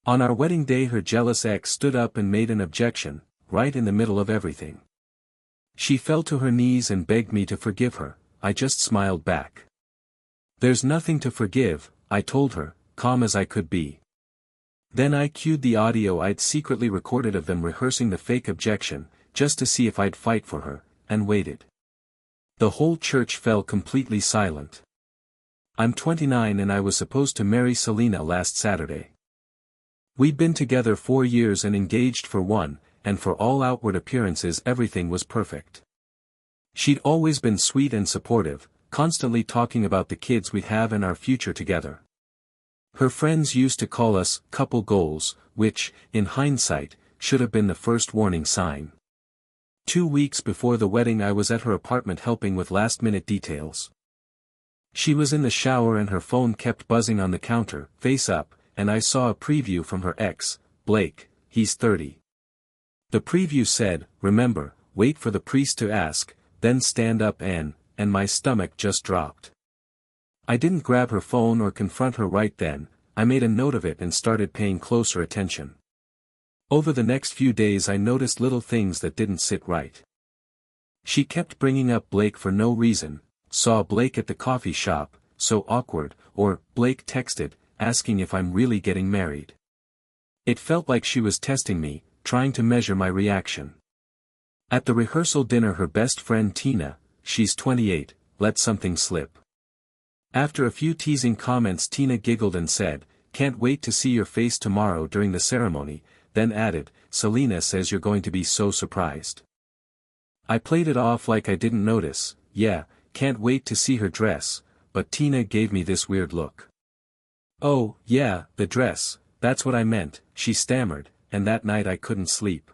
On our wedding day her jealous ex stood up and made an objection, right in the middle of everything. She fell to her knees and begged me to forgive her. I just smiled back. "There's nothing to forgive," I told her, calm as I could be. Then I cued the audio I'd secretly recorded of them rehearsing the fake objection, just to see if I'd fight for her, and waited. The whole church fell completely silent. I'm 29 and I was supposed to marry Selena last Saturday. We'd been together 4 years and engaged for 1, and for all outward appearances everything was perfect. She'd always been sweet and supportive, constantly talking about the kids we'd have and our future together. Her friends used to call us couple goals, which, in hindsight, should have been the first warning sign. 2 weeks before the wedding I was at her apartment helping with last-minute details. She was in the shower and her phone kept buzzing on the counter, face up, and I saw a preview from her ex, Blake. He's 30. The preview said, "Remember, wait for the priest to ask, then stand up and my stomach just dropped." I didn't grab her phone or confront her right then. I made a note of it and started paying closer attention. Over the next few days I noticed little things that didn't sit right. She kept bringing up Blake for no reason, saw Blake at the coffee shop, so awkward, or Blake texted, asking if I'm really getting married. It felt like she was testing me, trying to measure my reaction. At the rehearsal dinner her best friend Tina, she's 28, let something slip. After a few teasing comments Tina giggled and said, "Can't wait to see your face tomorrow during the ceremony," then added, "Selena says you're going to be so surprised." I played it off like I didn't notice, "Yeah, can't wait to see her dress," but Tina gave me this weird look. "Oh, yeah, the dress, that's what I meant," she stammered, and that night I couldn't sleep.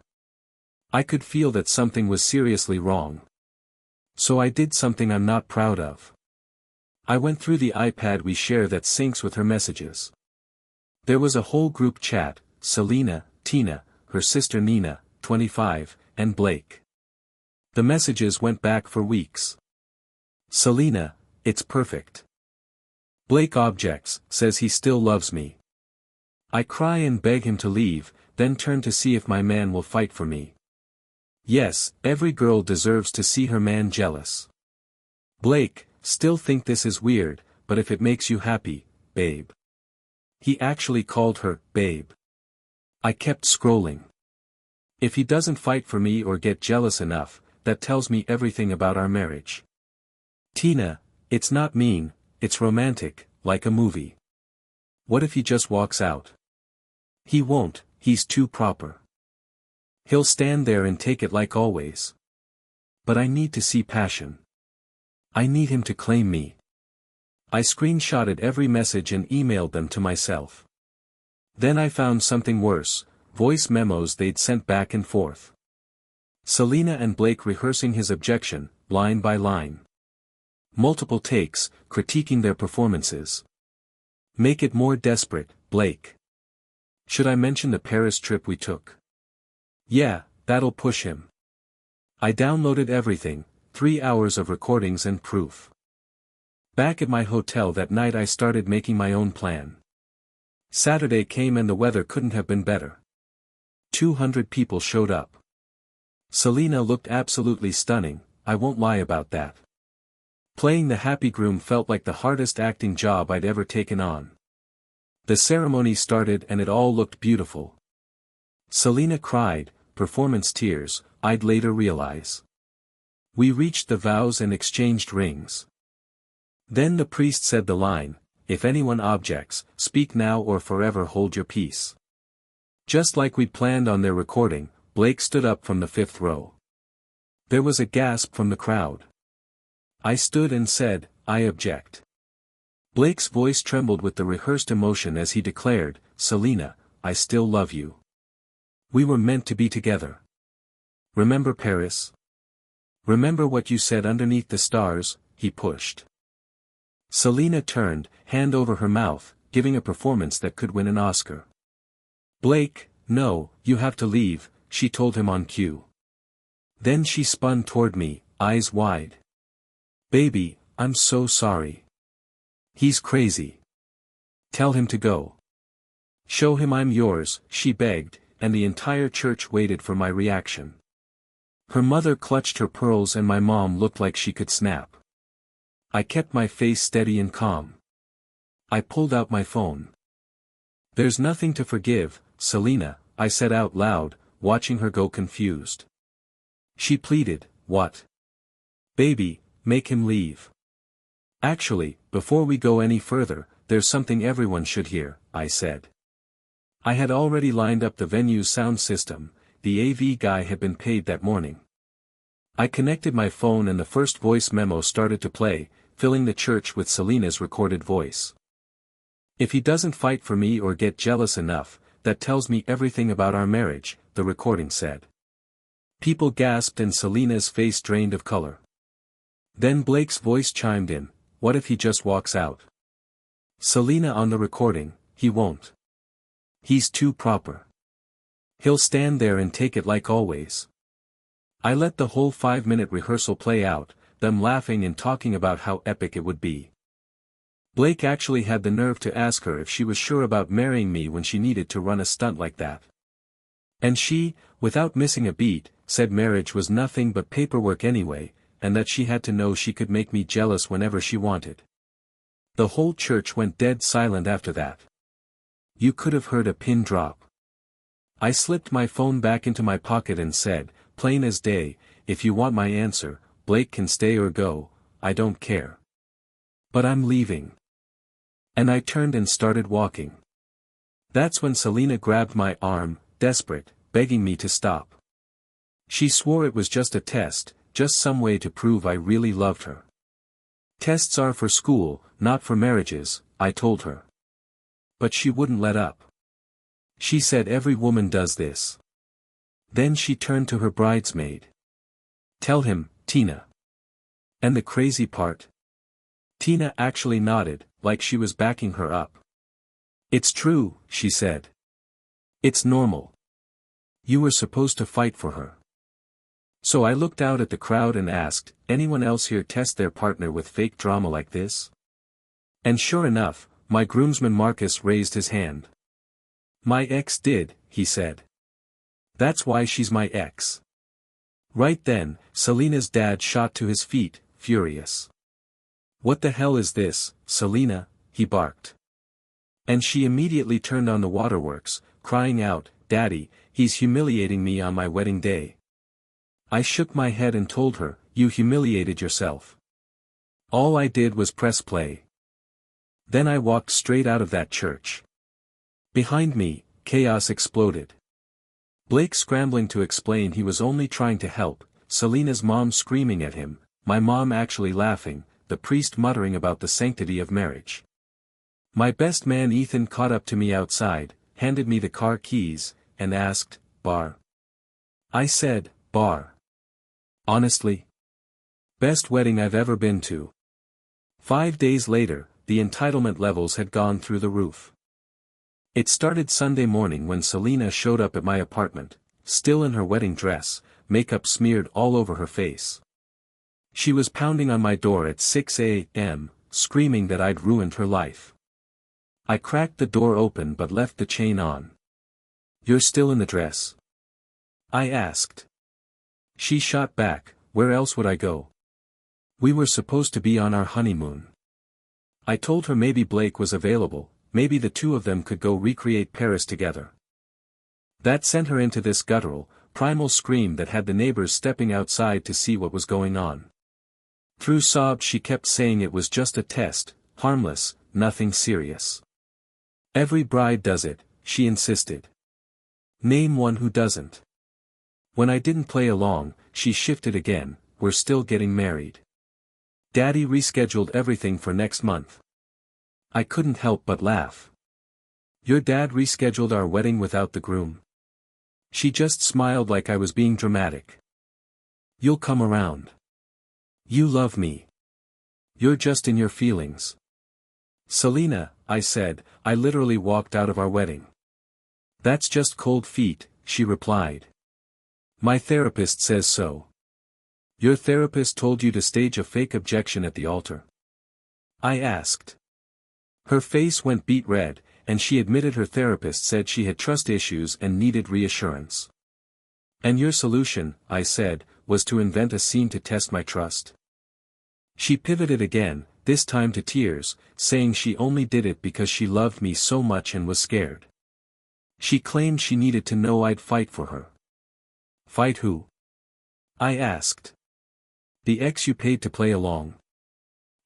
I could feel that something was seriously wrong. So I did something I'm not proud of. I went through the iPad we share that syncs with her messages. There was a whole group chat, Selena, Tina, her sister Nina, 25, and Blake. The messages went back for weeks. Selena, "It's perfect." Blake objects, says he still loves me. I cry and beg him to leave, then turn to see if my man will fight for me. Yes, every girl deserves to see her man jealous. Blake, "Still think this is weird, but if it makes you happy, babe." He actually called her, babe. I kept scrolling. If he doesn't fight for me or get jealous enough, that tells me everything about our marriage. Tina, "It's not mean, it's romantic, like a movie." What if he just walks out? He won't, he's too proper. He'll stand there and take it like always. But I need to see passion. I need him to claim me. I screenshotted every message and emailed them to myself. Then I found something worse, voice memos they'd sent back and forth. Selena and Blake rehearsing his objection, line by line. Multiple takes, critiquing their performances. "Make it more desperate, Blake." Should I mention the Paris trip we took? Yeah, that'll push him. I downloaded everything, 3 hours of recordings and proof. Back at my hotel that night I started making my own plan. Saturday came and the weather couldn't have been better. 200 people showed up. Selena looked absolutely stunning, I won't lie about that. Playing the happy groom felt like the hardest acting job I'd ever taken on. The ceremony started and it all looked beautiful. Selena cried, performance tears, I'd later realize. We reached the vows and exchanged rings. Then the priest said the line, "If anyone objects, speak now or forever hold your peace." Just like we'd planned on their recording, Blake stood up from the 5th row. There was a gasp from the crowd. I stood and said, "I object." Blake's voice trembled with the rehearsed emotion as he declared, "Selena, I still love you. We were meant to be together. Remember Paris? Remember what you said underneath the stars?" He pushed. Selena turned, hand over her mouth, giving a performance that could win an Oscar. "Blake, no, you have to leave," she told him on cue. Then she spun toward me, eyes wide. "Baby, I'm so sorry. He's crazy. Tell him to go." Show him I'm yours, she begged, and the entire church waited for my reaction. Her mother clutched her pearls and my mom looked like she could snap. I kept my face steady and calm. I pulled out my phone. There's nothing to forgive, Selena, I said out loud, watching her go confused. She pleaded, what? Baby, make him leave. Actually, before we go any further, there's something everyone should hear, I said. I had already lined up the venue's sound system, the AV guy had been paid that morning. I connected my phone and the first voice memo started to play, filling the church with Selena's recorded voice. If he doesn't fight for me or get jealous enough, that tells me everything about our marriage, the recording said. People gasped and Selena's face drained of color. Then Blake's voice chimed in, what if he just walks out? Selena on the recording, he won't. He's too proper. He'll stand there and take it like always. I let the whole 5-minute rehearsal play out, them laughing and talking about how epic it would be. Blake actually had the nerve to ask her if she was sure about marrying me when she needed to run a stunt like that. And she, without missing a beat, said marriage was nothing but paperwork anyway, and that she had to know she could make me jealous whenever she wanted. The whole church went dead silent after that. You could have heard a pin drop. I slipped my phone back into my pocket and said, plain as day, if you want my answer, Blake can stay or go, I don't care. But I'm leaving. And I turned and started walking. That's when Selena grabbed my arm, desperate, begging me to stop. She swore it was just a test, just some way to prove I really loved her. Tests are for school, not for marriages, I told her. But she wouldn't let up. She said every woman does this. Then she turned to her bridesmaid. Tell him, Tina. And the crazy part? Tina actually nodded, like she was backing her up. It's true, she said. It's normal. You were supposed to fight for her. So I looked out at the crowd and asked, anyone else here test their partner with fake drama like this? And sure enough, my groomsman Marcus raised his hand. My ex did, he said. That's why she's my ex. Right then, Selena's dad shot to his feet, furious. What the hell is this, Selena? He barked. And she immediately turned on the waterworks, crying out, Daddy, he's humiliating me on my wedding day. I shook my head and told her, you humiliated yourself. All I did was press play. Then I walked straight out of that church. Behind me, chaos exploded. Blake scrambling to explain he was only trying to help, Selena's mom screaming at him, my mom actually laughing, the priest muttering about the sanctity of marriage. My best man Ethan caught up to me outside, handed me the car keys, and asked, Bar? I said, Bar. Honestly? Best wedding I've ever been to. 5 days later, the entitlement levels had gone through the roof. It started Sunday morning when Selena showed up at my apartment, still in her wedding dress, makeup smeared all over her face. She was pounding on my door at 6 a.m., screaming that I'd ruined her life. I cracked the door open but left the chain on. You're still in the dress? I asked. She shot back, where else would I go? We were supposed to be on our honeymoon. I told her maybe Blake was available, maybe the two of them could go recreate Paris together. That sent her into this guttural, primal scream that had the neighbors stepping outside to see what was going on. Through sobs she kept saying it was just a test, harmless, nothing serious. Every bride does it, she insisted. Name one who doesn't. When I didn't play along, she shifted again, we're still getting married. Daddy rescheduled everything for next month. I couldn't help but laugh. Your dad rescheduled our wedding without the groom? She just smiled like I was being dramatic. You'll come around. You love me. You're just in your feelings. Selena, I said, I literally walked out of our wedding. That's just cold feet, she replied. My therapist says so. Your therapist told you to stage a fake objection at the altar? I asked. Her face went beet red, and she admitted her therapist said she had trust issues and needed reassurance. And your solution, I said, was to invent a scene to test my trust. She pivoted again, this time to tears, saying she only did it because she loved me so much and was scared. She claimed she needed to know I'd fight for her. Fight who? I asked. The ex you paid to play along.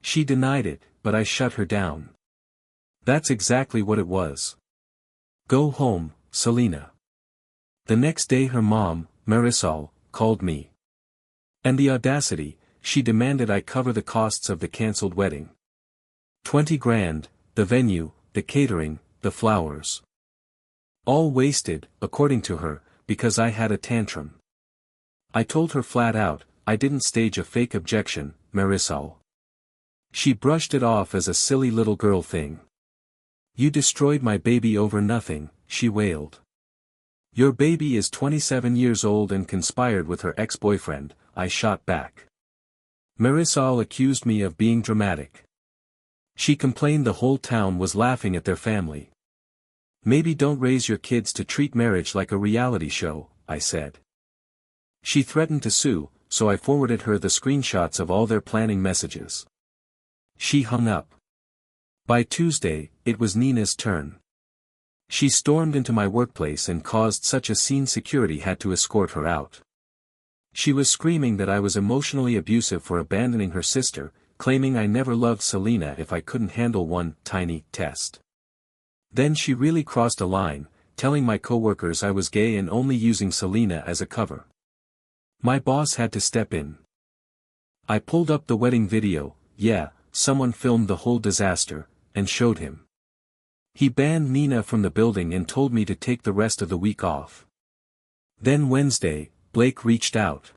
She denied it, but I shut her down. That's exactly what it was. Go home, Selena. The next day her mom, Marisol, called me. And the audacity, she demanded I cover the costs of the cancelled wedding. 20 grand, the venue, the catering, the flowers. All wasted, according to her, because I had a tantrum. I told her flat out, I didn't stage a fake objection, Marisol. She brushed it off as a silly little girl thing. You destroyed my baby over nothing, she wailed. Your baby is 27 years old and conspired with her ex-boyfriend, I shot back. Marisol accused me of being dramatic. She complained the whole town was laughing at their family. Maybe don't raise your kids to treat marriage like a reality show, I said. She threatened to sue, so I forwarded her the screenshots of all their planning messages. She hung up. By Tuesday, it was Nina's turn. She stormed into my workplace and caused such a scene security had to escort her out. She was screaming that I was emotionally abusive for abandoning her sister, claiming I never loved Selena if I couldn't handle one tiny test. Then she really crossed a line, telling my coworkers I was gay and only using Selena as a cover. My boss had to step in. I pulled up the wedding video, yeah, someone filmed the whole disaster, and showed him. He banned Nina from the building and told me to take the rest of the week off. Then Wednesday, Blake reached out.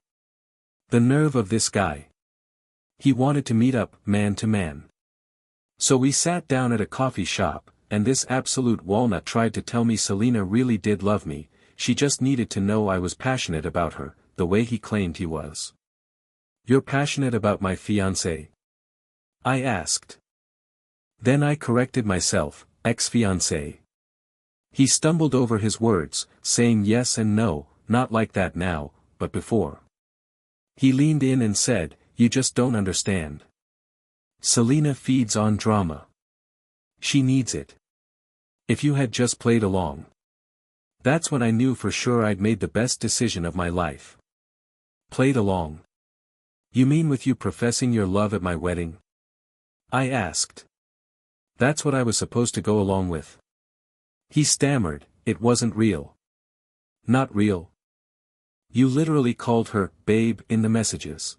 The nerve of this guy. He wanted to meet up, man to man. So we sat down at a coffee shop, and this absolute walnut tried to tell me Selena really did love me, she just needed to know I was passionate about her, the way he claimed he was. You're passionate about my fiancée? I asked. Then I corrected myself, ex-fiancée. He stumbled over his words, saying yes and no, not like that now, but before. He leaned in and said, you just don't understand. Selena feeds on drama. She needs it. If you had just played along. That's when I knew for sure I'd made the best decision of my life. Played along. You mean with you professing your love at my wedding? I asked. That's what I was supposed to go along with. He stammered, it wasn't real. Not real. You literally called her, babe, in the messages.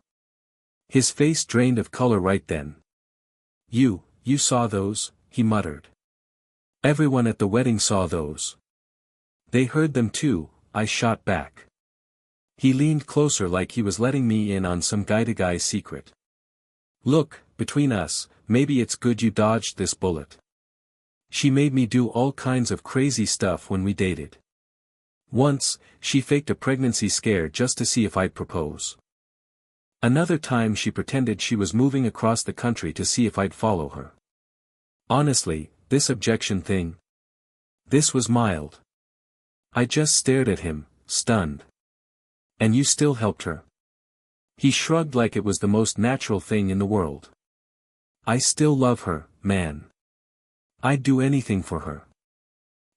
His face drained of color right then. You saw those, he muttered. Everyone at the wedding saw those. They heard them too, I shot back. He leaned closer like he was letting me in on some guy-to-guy secret. Look, between us, maybe it's good you dodged this bullet. She made me do all kinds of crazy stuff when we dated. Once, she faked a pregnancy scare just to see if I'd propose. Another time she pretended she was moving across the country to see if I'd follow her. Honestly, this objection thing. This was mild. I just stared at him, stunned. And you still helped her? He shrugged like it was the most natural thing in the world. I still love her, man. I'd do anything for her.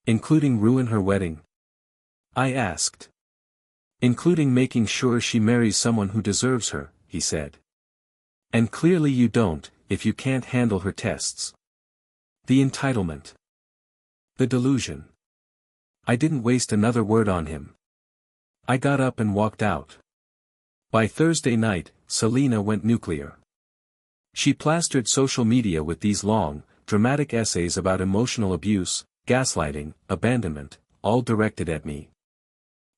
Including ruin her wedding? I asked. Including making sure she marries someone who deserves her, he said. And clearly you don't, if you can't handle her tests. The entitlement. The delusion. I didn't waste another word on him. I got up and walked out. By Thursday night, Selena went nuclear. She plastered social media with these long, dramatic essays about emotional abuse, gaslighting, abandonment, all directed at me.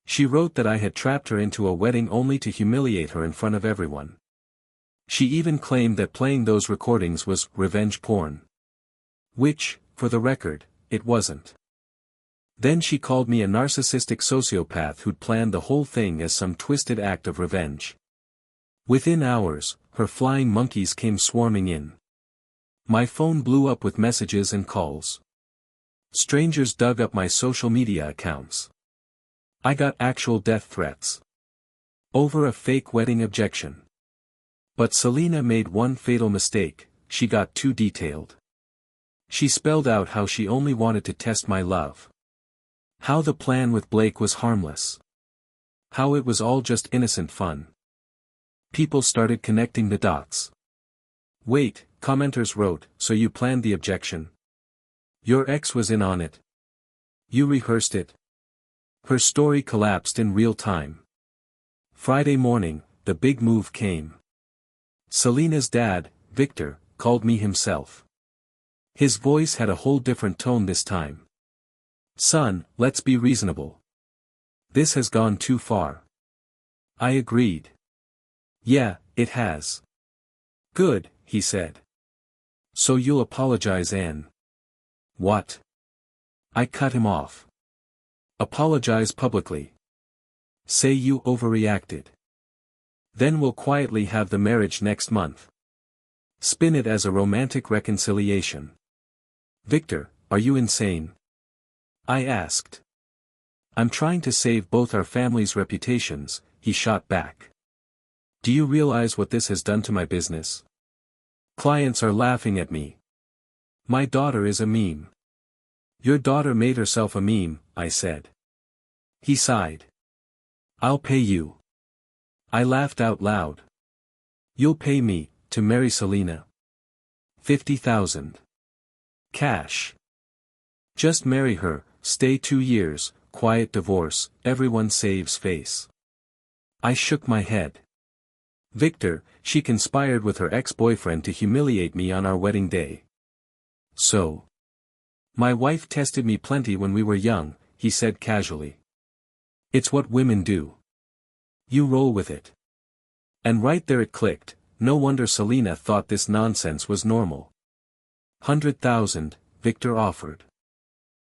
She wrote that I had trapped her into a wedding only to humiliate her in front of everyone. She even claimed that playing those recordings was revenge porn. Which, for the record, it wasn't. Then she called me a narcissistic sociopath who'd planned the whole thing as some twisted act of revenge. Within hours, her flying monkeys came swarming in. My phone blew up with messages and calls. Strangers dug up my social media accounts. I got actual death threats. Over a fake wedding objection. But Selena made one fatal mistake, she got too detailed. She spelled out how she only wanted to test my love. How the plan with Blake was harmless. How it was all just innocent fun. People started connecting the dots. Wait, commenters wrote, so you planned the objection? Your ex was in on it. You rehearsed it. Her story collapsed in real time. Friday morning, the big move came. Selena's dad, Victor, called me himself. His voice had a whole different tone this time. Son, let's be reasonable. This has gone too far. I agreed. Yeah, it has. Good, he said. So you'll apologize and... What? I cut him off. Apologize publicly. Say you overreacted. Then we'll quietly have the marriage next month. Spin it as a romantic reconciliation. Victor, are you insane? I asked. I'm trying to save both our families' reputations, he shot back. Do you realize what this has done to my business? Clients are laughing at me. My daughter is a meme. Your daughter made herself a meme, I said. He sighed. I'll pay you. I laughed out loud. You'll pay me, to marry Selena? 50,000. Cash. Just marry her, stay 2 years, quiet divorce, everyone saves face. I shook my head. Victor, she conspired with her ex-boyfriend to humiliate me on our wedding day. So. My wife tested me plenty when we were young, he said casually. It's what women do. You roll with it. And right there it clicked, no wonder Selena thought this nonsense was normal. 100,000, Victor offered.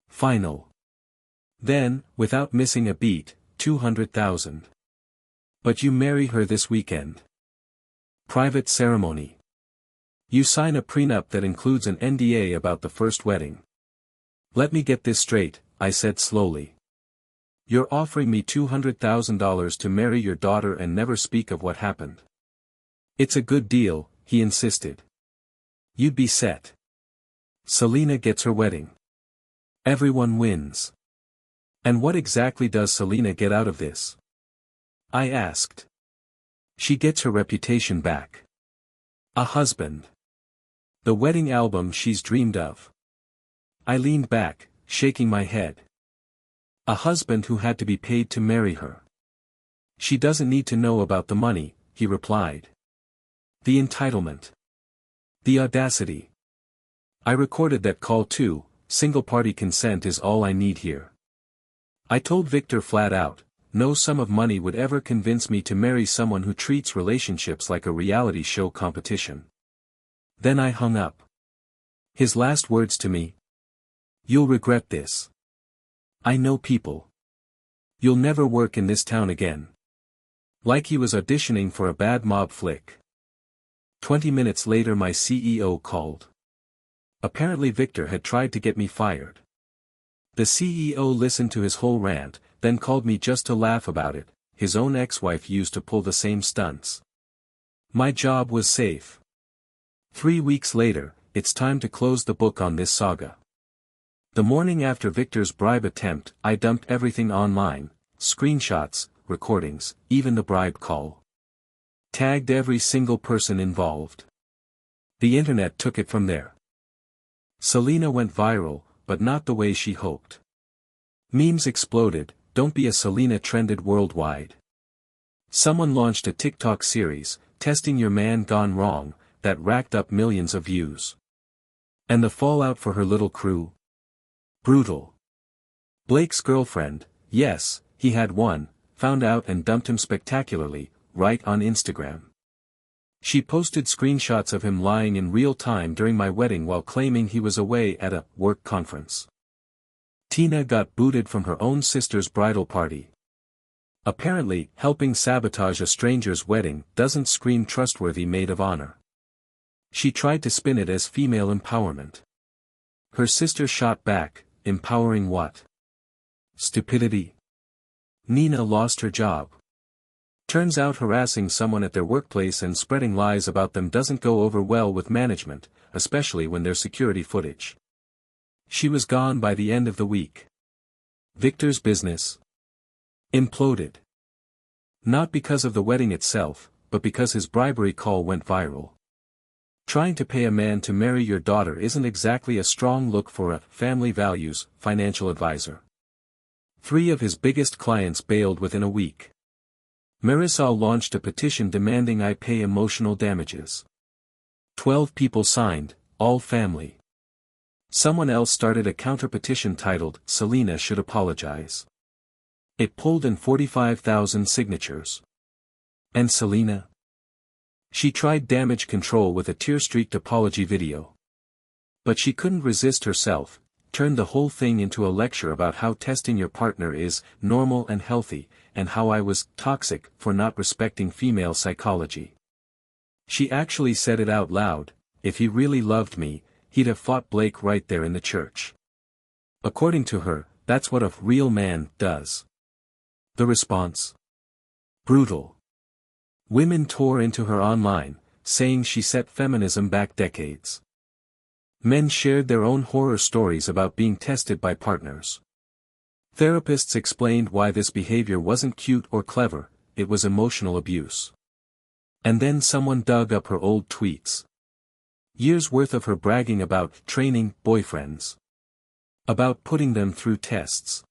Final. Then, without missing a beat, 200,000. But you marry her this weekend. Private ceremony. You sign a prenup that includes an NDA about the first wedding. Let me get this straight, I said slowly. You're offering me $200,000 to marry your daughter and never speak of what happened. It's a good deal, he insisted. You'd be set. Selena gets her wedding. Everyone wins. And what exactly does Selena get out of this? I asked. She gets her reputation back. A husband. The wedding album she's dreamed of. I leaned back, shaking my head. A husband who had to be paid to marry her. She doesn't need to know about the money, he replied. The entitlement. The audacity. I recorded that call too, single-party consent is all I need here. I told Victor flat out, no sum of money would ever convince me to marry someone who treats relationships like a reality show competition. Then I hung up. His last words to me. You'll regret this. I know people. You'll never work in this town again. Like he was auditioning for a bad mob flick. 20 minutes later my CEO called. Apparently Victor had tried to get me fired. The CEO listened to his whole rant, then called me just to laugh about it. His own ex-wife used to pull the same stunts. My job was safe. 3 weeks later, it's time to close the book on this saga. The morning after Victor's bribe attempt, I dumped everything online, screenshots, recordings, even the bribe call. Tagged every single person involved. The internet took it from there. Selena went viral, but not the way she hoped. Memes exploded, "Don't be a Selena" trended worldwide. Someone launched a TikTok series, "Testing Your Man Gone Wrong," that racked up millions of views. And the fallout for her little crew? Brutal. Blake's girlfriend, yes, he had one, found out and dumped him spectacularly, right on Instagram. She posted screenshots of him lying in real time during my wedding while claiming he was away at a work conference. Tina got booted from her own sister's bridal party. Apparently, helping sabotage a stranger's wedding doesn't scream trustworthy maid of honor. She tried to spin it as female empowerment. Her sister shot back, empowering what? Stupidity. Nina lost her job. Turns out harassing someone at their workplace and spreading lies about them doesn't go over well with management, especially when there's security footage. She was gone by the end of the week. Victor's business imploded. Not because of the wedding itself, but because his bribery call went viral. Trying to pay a man to marry your daughter isn't exactly a strong look for a family values financial advisor. 3 of his biggest clients bailed within a week. Marisol launched a petition demanding I pay emotional damages. 12 people signed, all family. Someone else started a counter-petition titled, Selena Should Apologize. It pulled in 45,000 signatures. And Selena? She tried damage control with a tear-streaked apology video. But she couldn't resist herself, turned the whole thing into a lecture about how testing your partner is normal and healthy, and how I was toxic for not respecting female psychology. She actually said it out loud, if he really loved me, he'd have fought Blake right there in the church. According to her, that's what a real man does. The response? Brutal. Women tore into her online, saying she set feminism back decades. Men shared their own horror stories about being tested by partners. Therapists explained why this behavior wasn't cute or clever, it was emotional abuse. And then someone dug up her old tweets. Years worth of her bragging about training boyfriends. About putting them through tests.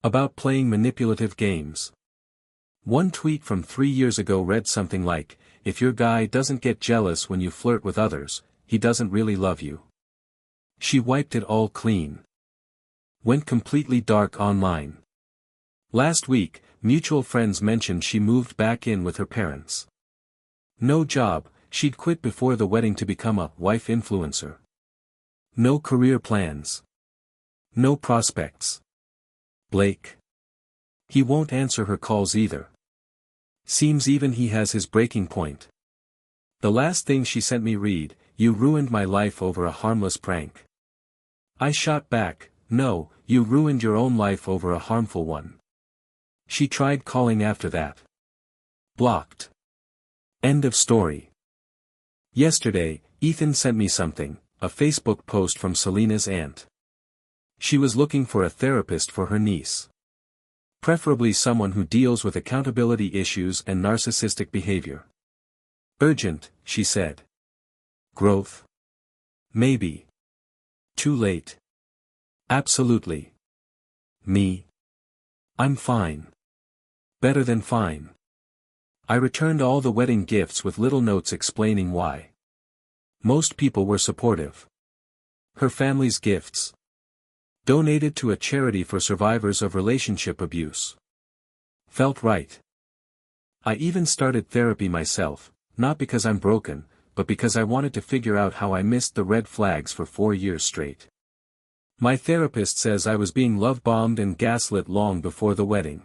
About playing manipulative games. One tweet from 3 years ago read something like, if your guy doesn't get jealous when you flirt with others, he doesn't really love you. She wiped it all clean. Went completely dark online. Last week, mutual friends mentioned she moved back in with her parents. No job, she'd quit before the wedding to become a wife influencer. No career plans. No prospects. Blake. He won't answer her calls either. Seems even he has his breaking point. The last thing she sent me read, you ruined my life over a harmless prank. I shot back, no, you ruined your own life over a harmful one. She tried calling after that. Blocked. End of story. Yesterday, Ethan sent me something, a Facebook post from Selena's aunt. She was looking for a therapist for her niece. Preferably someone who deals with accountability issues and narcissistic behavior. Urgent, she said. Growth? Maybe. Too late. Absolutely. Me? I'm fine. Better than fine. I returned all the wedding gifts with little notes explaining why. Most people were supportive. Her family's gifts. Donated to a charity for survivors of relationship abuse. Felt right. I even started therapy myself, not because I'm broken, but because I wanted to figure out how I missed the red flags for 4 years straight. My therapist says I was being love-bombed and gaslit long before the wedding.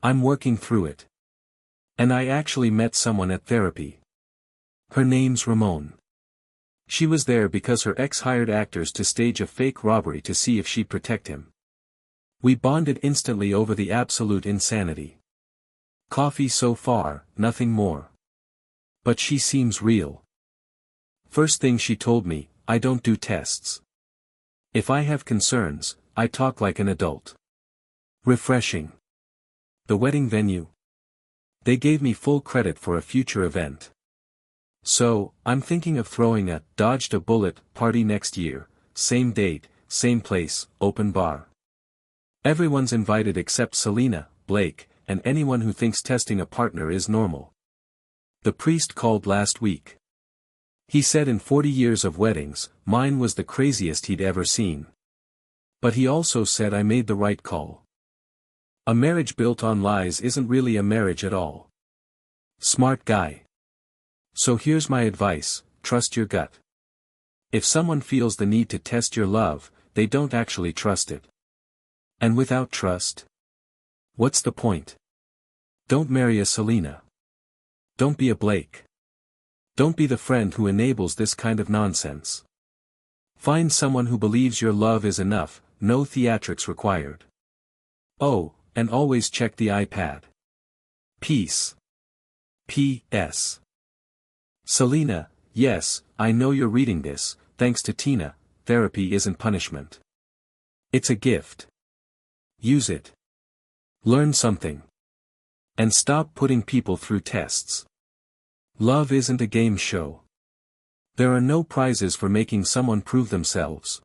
I'm working through it. And I actually met someone at therapy. Her name's Ramon. She was there because her ex hired actors to stage a fake robbery to see if she'd protect him. We bonded instantly over the absolute insanity. Coffee so far, nothing more. But she seems real. First thing she told me, I don't do tests. If I have concerns, I talk like an adult. Refreshing. The wedding venue. They gave me full credit for a future event. So, I'm thinking of throwing a dodged a bullet party next year, same date, same place, open bar. Everyone's invited except Selena, Blake, and anyone who thinks testing a partner is normal. The priest called last week. He said in 40 years of weddings, mine was the craziest he'd ever seen. But he also said I made the right call. A marriage built on lies isn't really a marriage at all. Smart guy. So here's my advice, trust your gut. If someone feels the need to test your love, they don't actually trust it. And without trust? What's the point? Don't marry a Selena. Don't be a Blake. Don't be the friend who enables this kind of nonsense. Find someone who believes your love is enough, no theatrics required. Oh, and always check the iPad. Peace. P.S. Selena, yes, I know you're reading this, thanks to Tina, therapy isn't punishment. It's a gift. Use it. Learn something. And stop putting people through tests. Love isn't a game show. There are no prizes for making someone prove themselves.